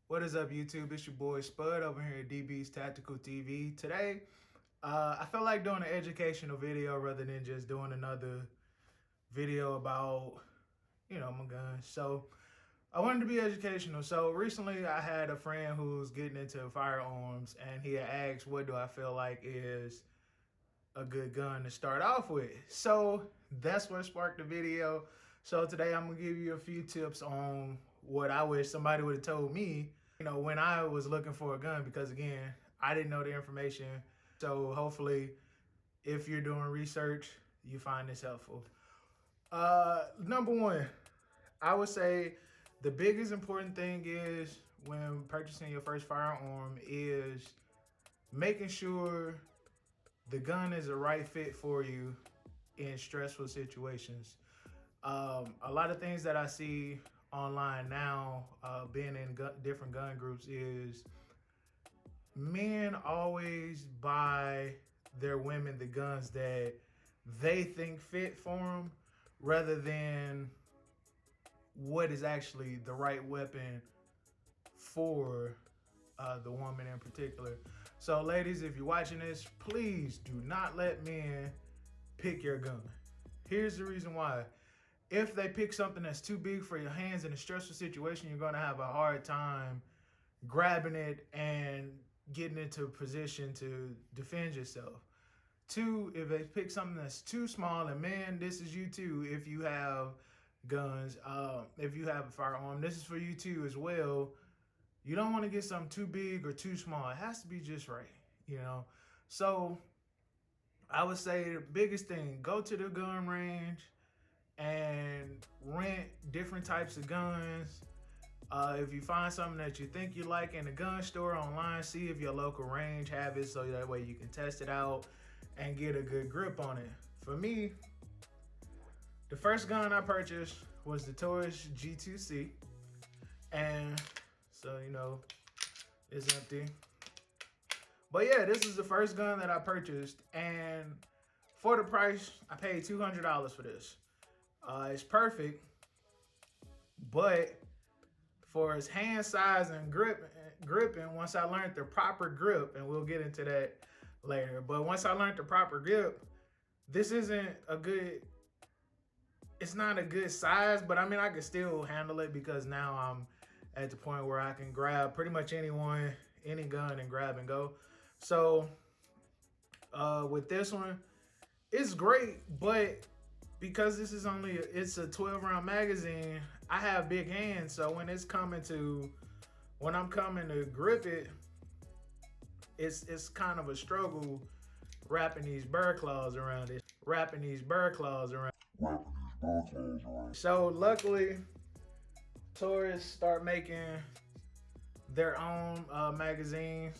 What is up, YouTube? It's your boy Spud over here at DB's Tactical TV. Today, I felt like doing an educational video rather than just doing another video about, my guns. So I wanted to be educational. So recently, I had a friend who's getting into firearms, and he had asked, "What do I feel like is a good gun to start off with?" So that's what sparked the video. So today, I'm gonna give you a few tips on what I wish somebody would have told me when I was looking for a gun, because again, I didn't know the information. So hopefully, if you're doing research, you find this helpful. Number one, I would say the biggest important thing is when purchasing your first firearm is making sure the gun is the right fit for you in stressful situations. A lot of things that I see online now, being in different gun groups, is men always buy their women the guns that they think fit for them rather than what is actually the right weapon for the woman in particular. So ladies, if you're watching this, please do not let men pick your gun. Here's the reason why. If they pick something that's too big for your hands in a stressful situation, you're going to have a hard time grabbing it and getting into a position to defend yourself. Two, if they pick something that's too small, and man, this is you too, if you have guns, if you have a firearm, this is for you too as well. You don't want to get something too big or too small. It has to be just right. So I would say the biggest thing, go to the gun range and rent different types of guns. If you find something that you think you like in the gun store online, see if your local range have it, so that way you can test it out and get a good grip on it. For me, the first gun I purchased was the Taurus G2C, and so it's empty. But yeah, this is the first gun that I purchased, and for the price, I paid $200 for this. It's perfect, but for its hand size and gripping, once I learned the proper grip, and we'll get into that later, but once I learned the proper grip, this isn't a good, it's not a good size, but I mean, I can still handle it because now I'm at the point where I can grab pretty much any gun and grab and go. So with this one, it's great, but because this is it's a 12 round magazine, I have big hands. So when I'm coming to grip it, it's kind of a struggle wrapping these bird claws around it. So luckily, Taurus start making their own magazines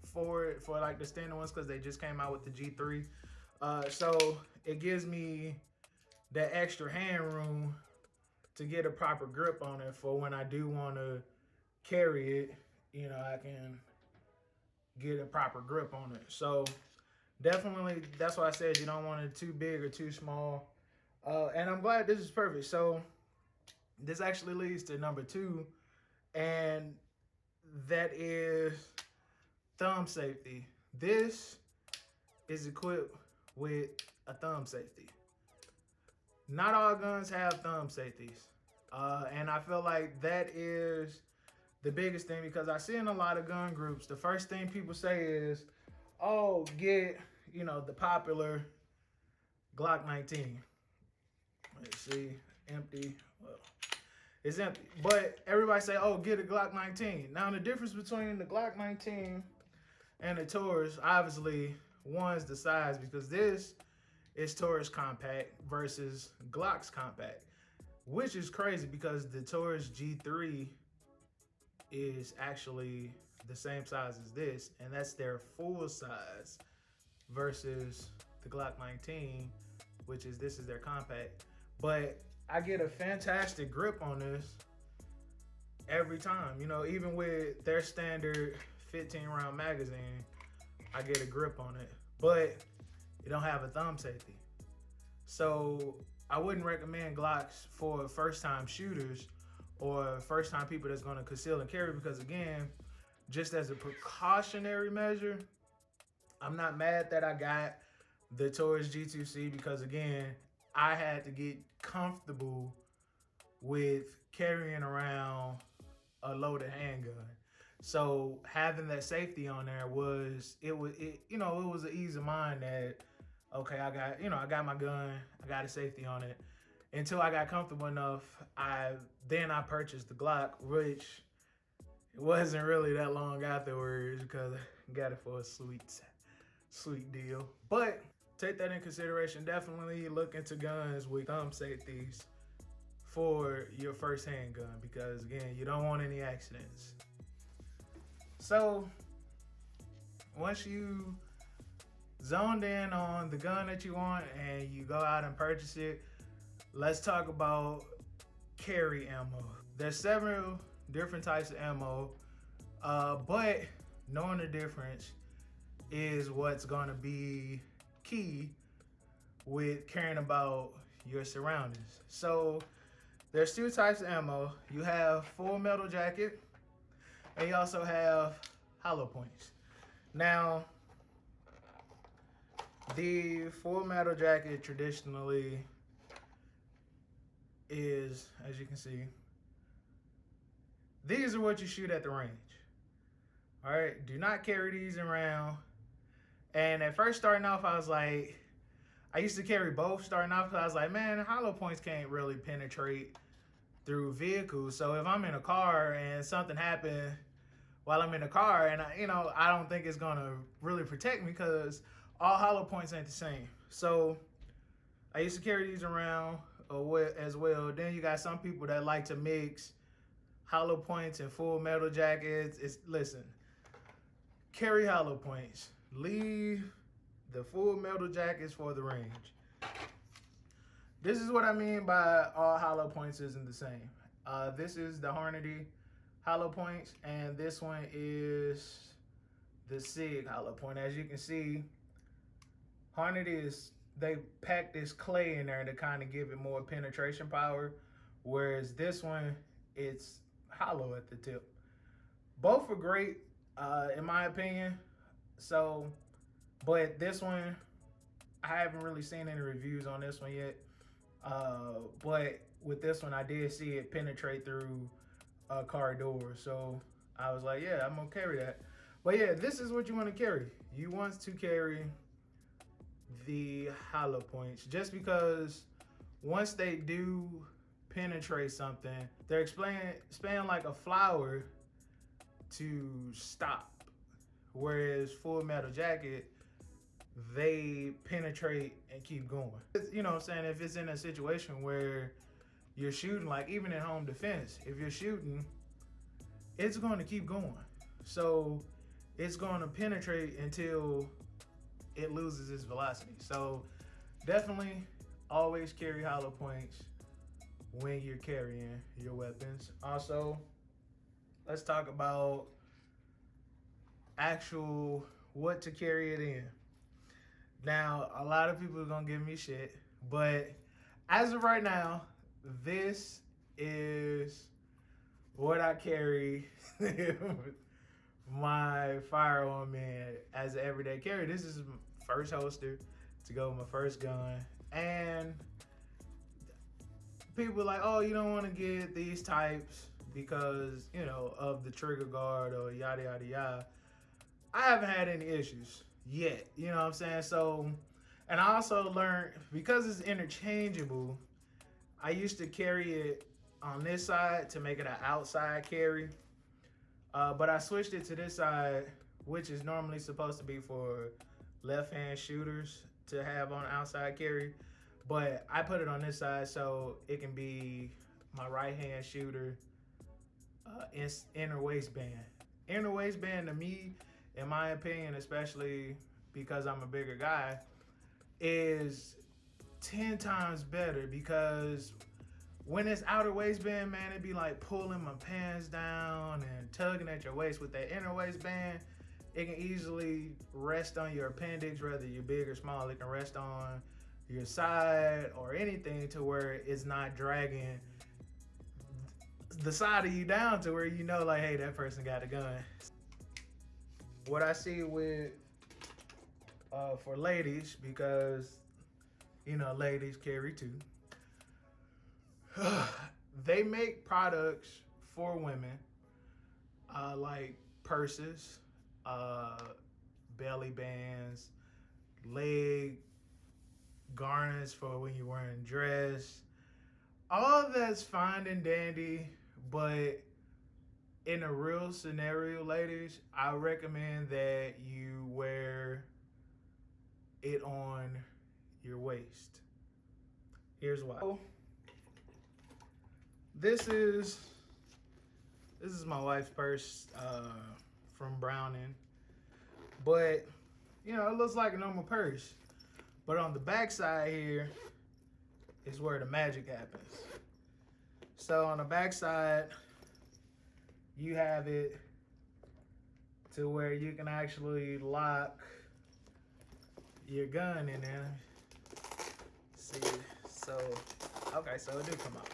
for like the standard ones, because they just came out with the G3. So it gives me that extra hand room to get a proper grip on it for when I do want to carry it. I can get a proper grip on it. So definitely, that's why I said you don't want it too big or too small. And I'm glad this is perfect. So this actually leads to number two, and that is thumb safety. This is equipped with a thumb safety. Not all guns have thumb safeties. And I feel like that is the biggest thing, because I see in a lot of gun groups, the first thing people say is, oh, get, the popular Glock 19. Let's see, empty. Well, it's empty. But everybody say, oh, get a Glock 19. Now, the difference between the Glock 19 and the Taurus, obviously, one's the size, because this is Taurus compact versus Glock's compact, which is crazy because the Taurus G3 is actually the same size as this, and that's their full size, versus the Glock 19, this is their compact. But I get a fantastic grip on this every time. Even with their standard 15 round magazine, I get a grip on it, but it don't have a thumb safety. So I wouldn't recommend Glocks for first time shooters or first time people that's going to conceal and carry, because again, just as a precautionary measure, I'm not mad that I got the Taurus G2C, because again, I had to get comfortable with carrying around a loaded handgun. So having that safety on there was it was an ease of mind that, okay, I got my gun, I got a safety on it. Until I got comfortable enough, I purchased the Glock, which it wasn't really that long afterwards because I got it for a sweet deal. But take that in consideration. Definitely look into guns with thumb safeties for your first handgun, because again, you don't want any accidents. So once you zoned in on the gun that you want and you go out and purchase it, let's talk about carry ammo. There's several different types of ammo, but knowing the difference is what's going to be key with caring about your surroundings. So there's two types of ammo. You have full metal jacket, and you also have hollow points. Now, the full metal jacket traditionally is, as you can see, these are what you shoot at the range. All right, do not carry these around. And at first starting off, I was like, I used to carry both starting off, because I was like, man, hollow points can't really penetrate through vehicles. So if I'm in a car and something happened while I'm in the car, and I don't think it's gonna really protect me, because all hollow points ain't the same. So I used to carry these around as well. Then you got some people that like to mix hollow points and full metal jackets. Listen, carry hollow points. Leave the full metal jackets for the range. This is what I mean by all hollow points isn't the same. This is the Hornady hollow points, and this one is the SIG hollow point. As you can see, Hornady they pack this clay in there to kind of give it more penetration power, whereas this one, it's hollow at the tip. Both are great, in my opinion. So, but this one, I haven't really seen any reviews on this one yet. But with this one, I did see it penetrate through a car door. So I was like, yeah, I'm gonna carry that. But yeah, this is what you want to carry. You want to carry the hollow points, just because once they do penetrate something, they're expanding like a flower to stop. Whereas full metal jacket, they penetrate and keep going. You know what I'm saying? If it's in a situation where you're shooting, like even in home defense, if you're shooting, it's going to keep going. So it's going to penetrate until it loses its velocity. So definitely always carry hollow points when you're carrying your weapons. Also, let's talk about actual what to carry it in. Now, a lot of people are gonna give me shit, but as of right now, this is what I carry my firearm in as an everyday carry. This is my first holster to go with my first gun. And people are like, oh, you don't want to get these types because, of the trigger guard or yada, yada, yada. I haven't had any issues yet, you know what I'm saying? So, and I also learned, because it's interchangeable, I used to carry it on this side to make it an outside carry. But I switched it to this side, which is normally supposed to be for left-hand shooters to have on outside carry. But I put it on this side so it can be my right-hand shooter inner waistband. Inner waistband to me, in my opinion, especially because I'm a bigger guy, is 10 times better, because when it's outer waistband, man, it'd be like pulling my pants down and tugging at your waist. With that inner waistband, it can easily rest on your appendix, whether you're big or small. It can rest on your side or anything, to where it's not dragging the side of you down to where you know, like, hey, that person got a gun. What I see with for ladies, because you know ladies carry too. They make products for women, like purses, belly bands, leg garnets for when you're wearing dress. All that's fine and dandy, but in a real scenario, ladies, I recommend that you wear it on your waist. Here's why. This is my wife's purse from Browning, but you know it looks like a normal purse, but on the back side here is where the magic happens. So on the back side, you have it to where you can actually lock your gun in there. See, so okay, so it did come out.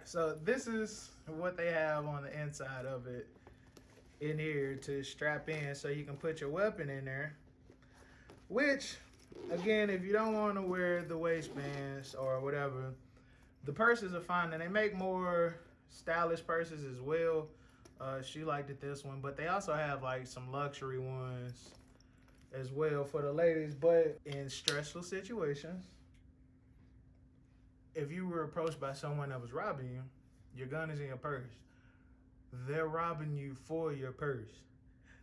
So this is what they have on the inside of it in here to strap in, so you can put your weapon in there. Which, again, if you don't want to wear the waistbands or whatever, the purses are fine, and they make more stylish purses as well. She liked it this one, but they also have like some luxury ones as well for the ladies. But in stressful situations, if you were approached by someone that was robbing you, your gun is in your purse. They're robbing you for your purse.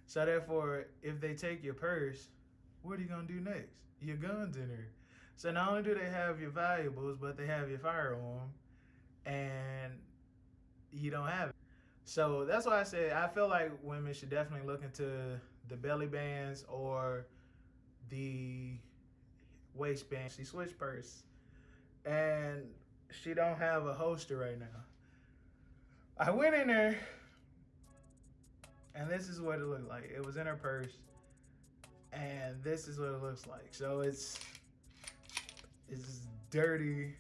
So therefore, if they take your purse, what are you gonna do next? Your gun's in there. So not only do they have your valuables, but they have your firearm, and you don't have it. So that's why I say I feel like women should definitely look into the belly bands or the waistband. She switched purse, and she don't have a holster right now. I went in there, and this is what it looked like. It was in her purse, and this is what it looks like. So it's dirty.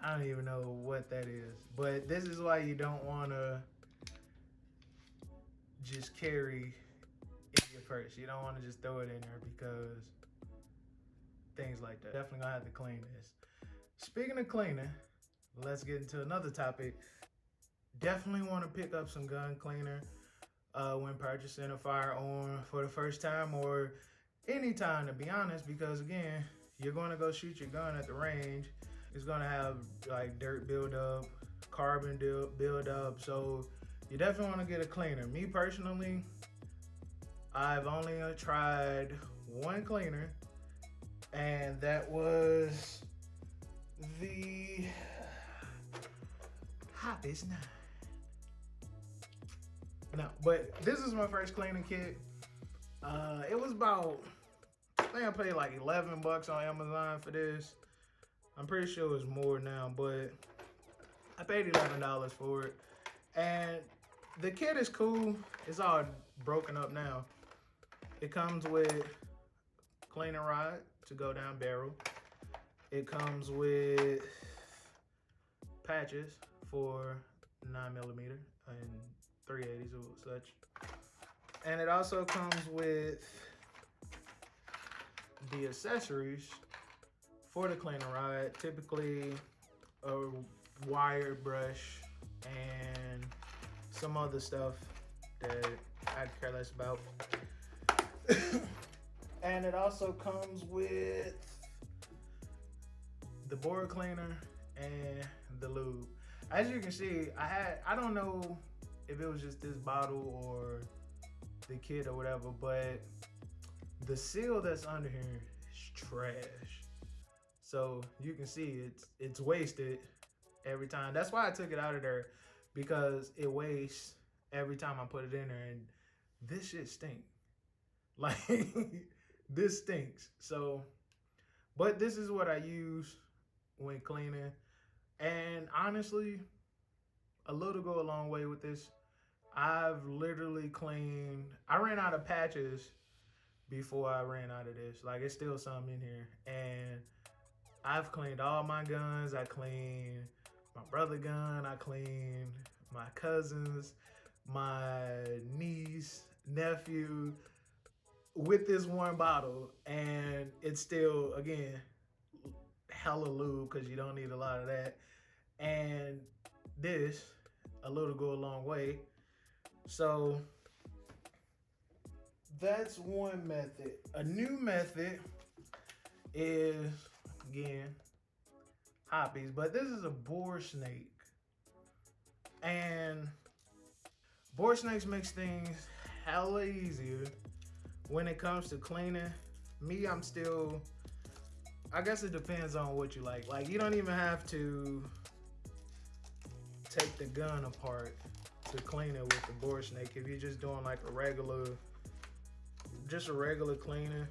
I don't even know what that is, but this is why you don't want to just carry in your purse. You don't want to just throw it in there because things like that. Definitely gonna have to clean this. Speaking of cleaning, let's get into another topic. Definitely want to pick up some gun cleaner when purchasing a firearm for the first time or any time, to be honest, because again, you're going to go shoot your gun at the range. It's going to have like dirt buildup, carbon buildup, so you definitely want to get a cleaner. Me personally, I've only tried one cleaner, and that was the Hobbies 9. No, but this is my first cleaning kit. It was about, I think I paid like $11 on Amazon for this. I'm pretty sure it's more now, but I paid $11 for it. And the kit is cool. It's all broken up now. It comes with cleaning rod to go down barrel. It comes with patches for 9mm and 380s or such. And it also comes with the accessories for the cleaning rod, typically a wire brush and some other stuff that I care less about. And it also comes with the board cleaner and the lube. As you can see, I don't know if it was just this bottle or the kit or whatever, but the seal that's under here is trash. So you can see it's wasted every time. That's why I took it out of there, because it wastes every time I put it in there, and this shit stinks. Like, this stinks. So, but this is what I use when cleaning. And honestly, a little go a long way with this. I've literally cleaned, I ran out of patches before I ran out of this. Like, it's still some in here. And I've cleaned all my guns. I cleaned my brother's gun, I cleaned my cousins, my niece, nephew, with this one bottle, and it's still, again, hella lube because you don't need a lot of that. And this, a little go a long way. So that's one method. A new method is, again, hobbies, but this is a boar snake. And boar snakes makes things hella easier when it comes to cleaning. Me, I'm still, I guess it depends on what you like. Like, you don't even have to take the gun apart to clean it with the boar snake. If you're just doing like a regular cleaning,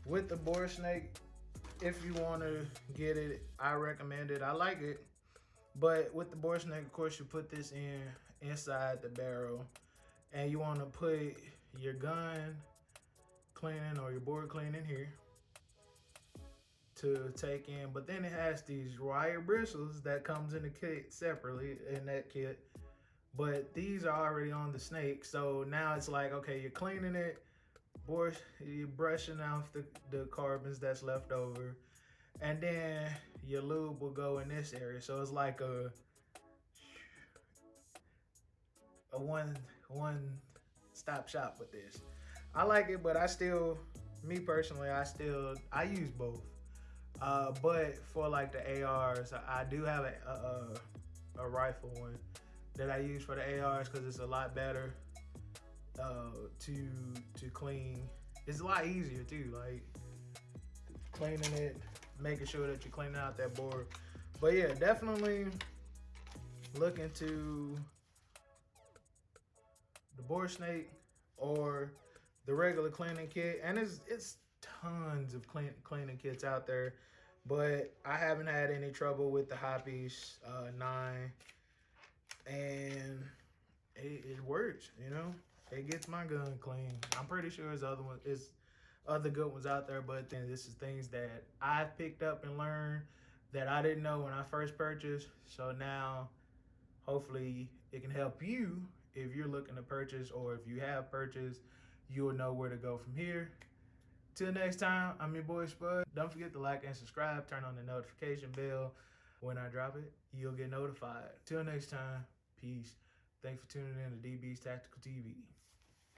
with the boar snake, if you want to get it, I recommend it. I like it. But with the boar snake, of course, you put this inside the barrel, and you want to put your gun cleaning or your boar cleaning here to take in. But then it has these wire bristles that comes in the kit separately in that kit. But these are already on the snake, so now it's like, okay, you're cleaning it, you're brushing off the carbons that's left over, and then your lube will go in this area. So it's like a one stop shop with this. I like it, but me personally, I use both. But for like the ARs, I do have a rifle one that I use for the ARs because it's a lot better to clean. It's a lot easier too, like cleaning it, making sure that you're cleaning out that board. But yeah, definitely look into the boar snake or the regular cleaning kit. And it's tons of cleaning kits out there, but I haven't had any trouble with the Hoppies 9, and it works, you know. It gets my gun clean. I'm pretty sure there's other good ones out there, but then this is things that I've picked up and learned that I didn't know when I first purchased. So now, hopefully, it can help you if you're looking to purchase, or if you have purchased, you'll know where to go from here. Till next time, I'm your boy Spud. Don't forget to like and subscribe. Turn on the notification bell. When I drop it, you'll get notified. Till next time, peace. Thanks for tuning in to DB's Tactical TV.